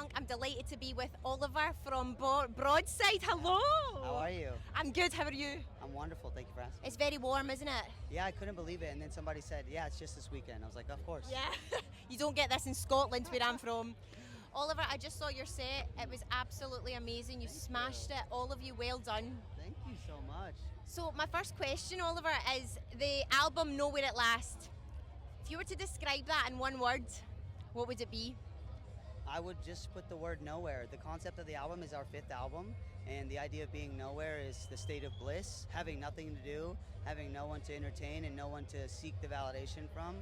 Funk. I'm delighted to be with Oliver from Broadside. Hello. How are you? I'm good. How are you? I'm wonderful. Thank you for asking. It's very warm, isn't it? Yeah, I couldn't believe it. And then somebody said, yeah, it's just this weekend. I was like, of course. Yeah. You don't get this in Scotland, where I'm from. Oliver, I just saw your set. It was absolutely amazing. You smashed it. All of you, well done. Thank you so much. So my first question, Oliver, is the album Nowhere at Last. If you were to describe that in one word, what would it be? I would just put the word nowhere. The concept of the album is our 5th album, and the idea of being nowhere is the state of bliss, having nothing to do, having no one to entertain and no one to seek the validation from.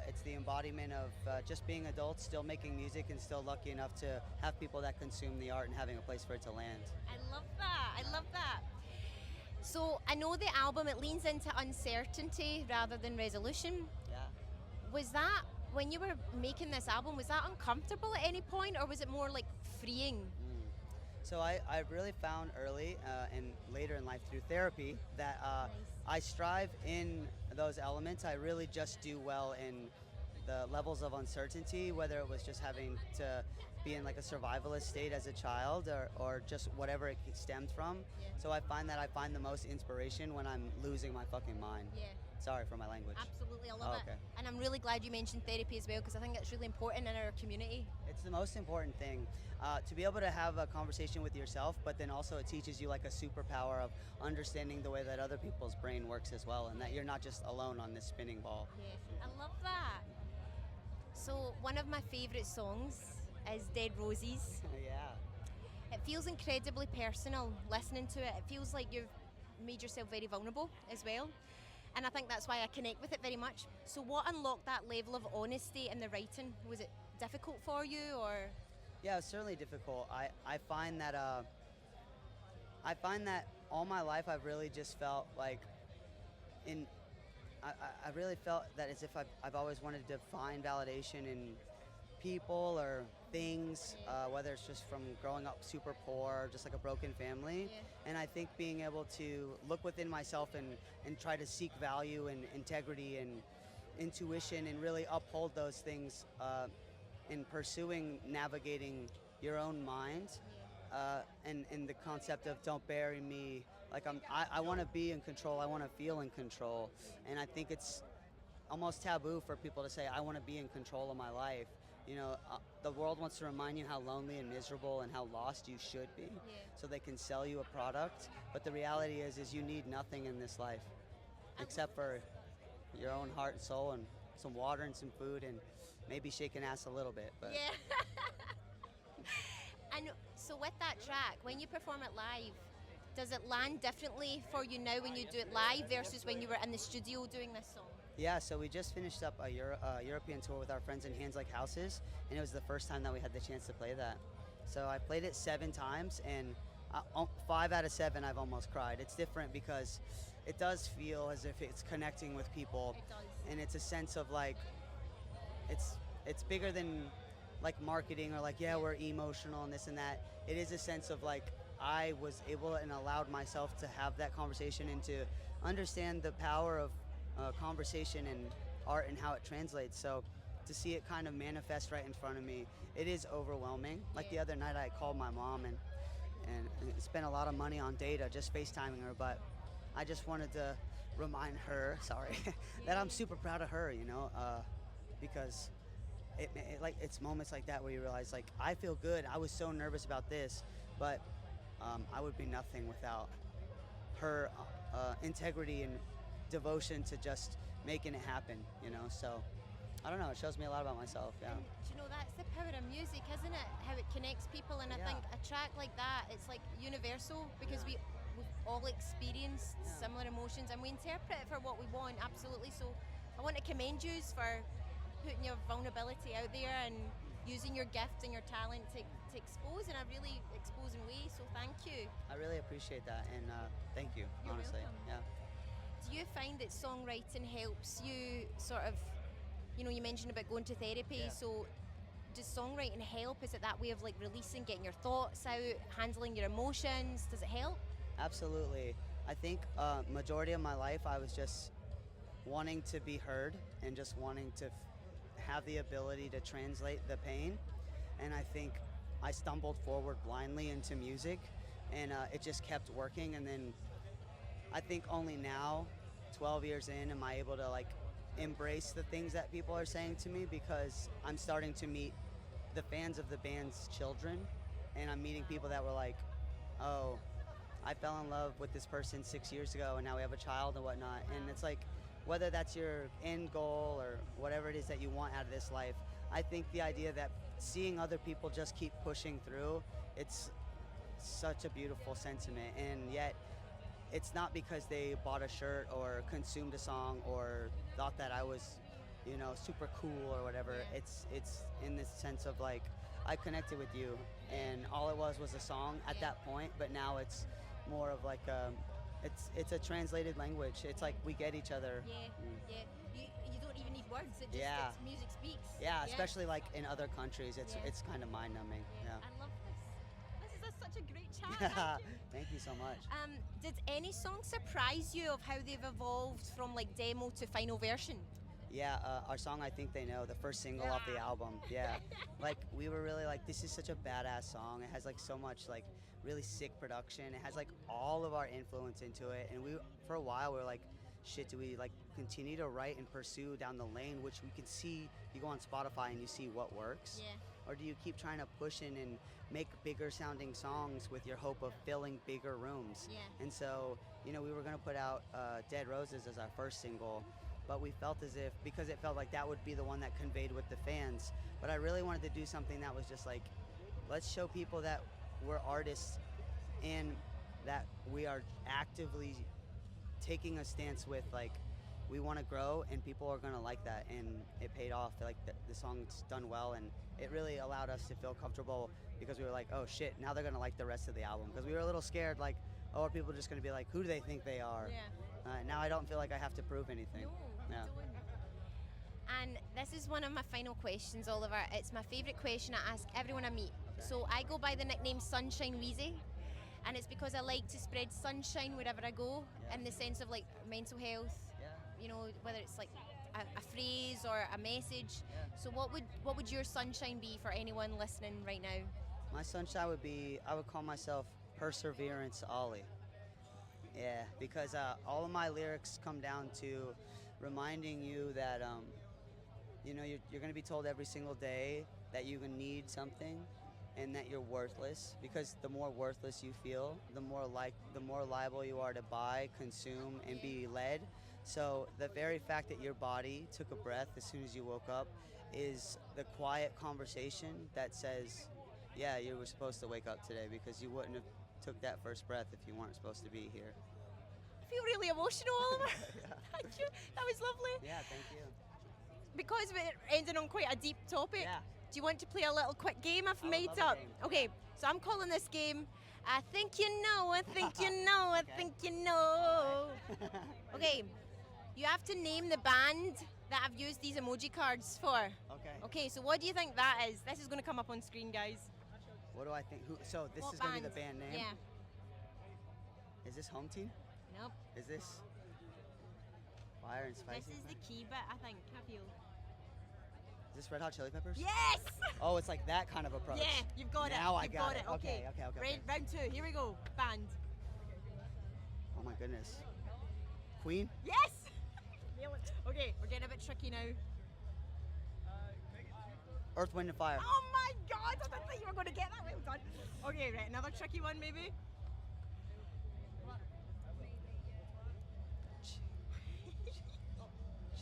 It's the embodiment of just being adults, still making music, and still lucky enough to have people that consume the art and having a place for it to land. I love that. I love that. So I know the album, it leans into uncertainty rather than resolution. Yeah. Was that, when you were making this album, was that uncomfortable at any point, or was it more like freeing? So I really found early and later in life through therapy that I strive in those elements. I really just do well in the levels of uncertainty, whether it was just having to be in like a survivalist state as a child or just whatever it stemmed from. Yeah. So I find that I find the most inspiration when I'm losing my fucking mind. Yeah. Sorry for my language. Absolutely, I love Okay. it. And I'm really glad you mentioned therapy as well, because I think it's really important in our community. It's the most important thing, to be able to have a conversation with yourself, but then also it teaches you like a superpower of understanding the way that other people's brain works as well, and that you're not just alone on this spinning ball. Yeah, I love that. So one of my favourite songs is Dead Roses. Yeah. It feels incredibly personal listening to it. It feels like you've made yourself very vulnerable as well. And I think that's why I connect with it very much. So what unlocked that level of honesty in the writing? Was it difficult for you, or? Yeah, it's certainly difficult. I find that all my life I've really just felt like I really felt that as if I've always wanted to find validation in people or things, whether it's just from growing up super poor or just like a broken family. Yeah. And I think being able to look within myself and try to seek value and integrity and intuition and really uphold those things in pursuing navigating your own mind. And the concept of don't bury me, like I want to be in control, I want to feel in control, and I think it's almost taboo for people to say I want to be in control of my life. You know, the world wants to remind you how lonely and miserable and how lost you should be, so they can sell you a product. But the reality is you need nothing in this life except for your own heart and soul and some water and some food and maybe shaking ass a little bit. But Yeah. And so with that track, when you perform it live, does it land differently for you now when you do it live versus when you were in the studio doing this song? Yeah, so we just finished up a European tour with our friends in Hands Like Houses, and it was the first time that we had the chance to play that. So I played it 7 times, and 5 out of 7 I've almost cried. It's different because it does feel as if it's connecting with people. It does. And it's a sense of like, it's bigger than like marketing or like, yeah, we're emotional and this and that. It is a sense of like, I was able and allowed myself to have that conversation and to understand the power of conversation and art and how it translates. So to see it kind of manifest right in front of me, it is overwhelming. Like the other night I called my mom and spent a lot of money on data just FaceTiming her, but I just wanted to remind her, that I'm super proud of her, you know, because it's moments like that where you realize like I feel good. I was so nervous about this, but I would be nothing without her integrity and devotion to just making it happen, you know. So I don't know, it shows me a lot about myself. Yeah. And, do you know, that's the power of music, isn't it? How it connects people, and I think a track like that, it's like universal because we've all experienced similar emotions and we interpret it for what we want. Absolutely. So I want to commend you for putting your vulnerability out there and using your gift and your talent to expose in a really exposing way. So thank you. I really appreciate that, and thank you. You're honestly. welcome. Yeah. Do you find that songwriting helps you sort of, you know, you mentioned about going to therapy, so does songwriting help? Is it that way of like releasing, getting your thoughts out, handling your emotions? Does it help? Absolutely. I think majority of my life I was just wanting to be heard and just wanting to have the ability to translate the pain. And I think I stumbled forward blindly into music, and it just kept working. And then I think only now, 12 years in, am I able to like embrace the things that people are saying to me, because I'm starting to meet the fans of the band's children, and I'm meeting people that were like, oh, I fell in love with this person 6 years ago and now we have a child and whatnot. And it's like, whether that's your end goal or whatever it is that you want out of this life, I think the idea that seeing other people just keep pushing through, it's such a beautiful sentiment. And yet it's not because they bought a shirt or consumed a song or thought that I was, you know, super cool or whatever. It's in this sense of like, I connected with you, and all it was a song at that point. But now it's more of like it's a translated language. It's like we get each other. You don't even need words. It just it's music speaks. Yeah, especially like in other countries, it's kind of mind numbing. Yeah. I love this. This is such a great chat. Thank you so much. Did any song surprise you of how they've evolved from like demo to final version? Yeah, our song I Think They Know, the first single off the album. Yeah, like we were really like, this is such a badass song. It has like so much like really sick production. It has like all of our influence into it. And we, for a while, we were like, shit, do we like continue to write and pursue down the lane, which we can see, you go on Spotify and you see what works? Or do you keep trying to push in and make bigger sounding songs with your hope of filling bigger rooms? And so, you know, we were gonna put out Dead Roses as our first single, but we felt as if, because it felt like that would be the one that conveyed with the fans, but I really wanted to do something that was just like, let's show people that we're artists and that we are actively taking a stance with like, we want to grow and people are going to like that. And it paid off. Like the song's done well, and it really allowed us to feel comfortable, because we were like, oh shit, now they're going to like the rest of the album. Because we were a little scared, like, oh, are people just going to be like, who do they think they are? Now I don't feel like I have to prove anything. No, and this is one of my final questions, Oliver. It's my favourite question I ask everyone I meet. So I go by the nickname Sunshine Weezy, and it's because I like to spread sunshine wherever I go, in the sense of like mental health, you know, whether it's like a phrase or a message. So what would your sunshine be for anyone listening right now? My sunshine would be, I would call myself Perseverance Ollie. Yeah, because all of my lyrics come down to reminding you that, you know, you're going to be told every single day that you need something and that you're worthless, because the more worthless you feel, the more liable you are to buy, consume, and be led. So the very fact that your body took a breath as soon as you woke up is the quiet conversation that says, yeah, you were supposed to wake up today, because you wouldn't have took that first breath if you weren't supposed to be here. I feel really emotional, Oliver. Thank you. That was lovely. Yeah, thank you. Because we're ending on quite a deep topic, do you want to play a little quick game I've made up? Okay, so I'm calling this game, I think you know, I think you know, I think you know. Okay, you have to name the band that I've used these emoji cards for. Okay, so what do you think that is? This is going to come up on screen, guys. What do I think? So this is going to be the band name? Yeah. Is this Home Team? Nope. Is this Fire and Spicy? This is the key bit, I think. I feel. Is this Red Hot Chili Peppers? Yes! Oh, it's like that kind of approach. Yeah, you've got it. Now I you've got it. Okay. Round two. Here we go. Band. Oh my goodness. Queen? Yes! Okay, we're getting a bit tricky now. Earth, Wind, and Fire. Oh my God! I didn't think you were going to get that. Well done. Okay, right. Another tricky one, maybe.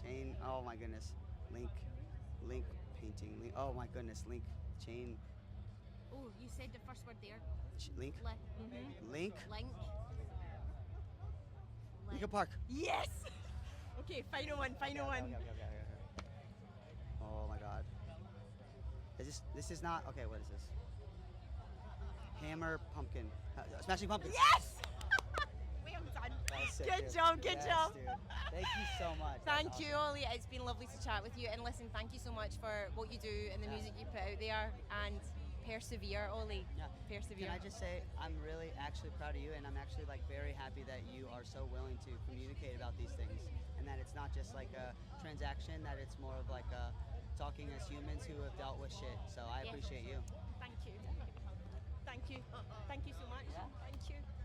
Chain. Oh my goodness. Link painting. Link. Oh my goodness. Link. Chain. Oh, you said the first word there. Link. Link. Linkin Park. Yes. Okay, final one. Okay. Oh my God. This is not, okay, what is this? Hammer Pumpkin. Smashing Pumpkins. Yes! Well done. Sick, good dude. job. Dude. Thank you so much. Thank you, Ollie. It's been lovely to chat with you. And listen, thank you so much for what you do and the music you put out there. And persevere, Ollie. Persevere. Can I just say, I'm really actually proud of you, and I'm actually like very happy that you are so willing to communicate about these things, and that it's not just like a transaction, that it's more of like a talking as humans who have dealt with shit. So I appreciate you. Thank you. you. Thank you. Thank you so much. Yeah. Thank you.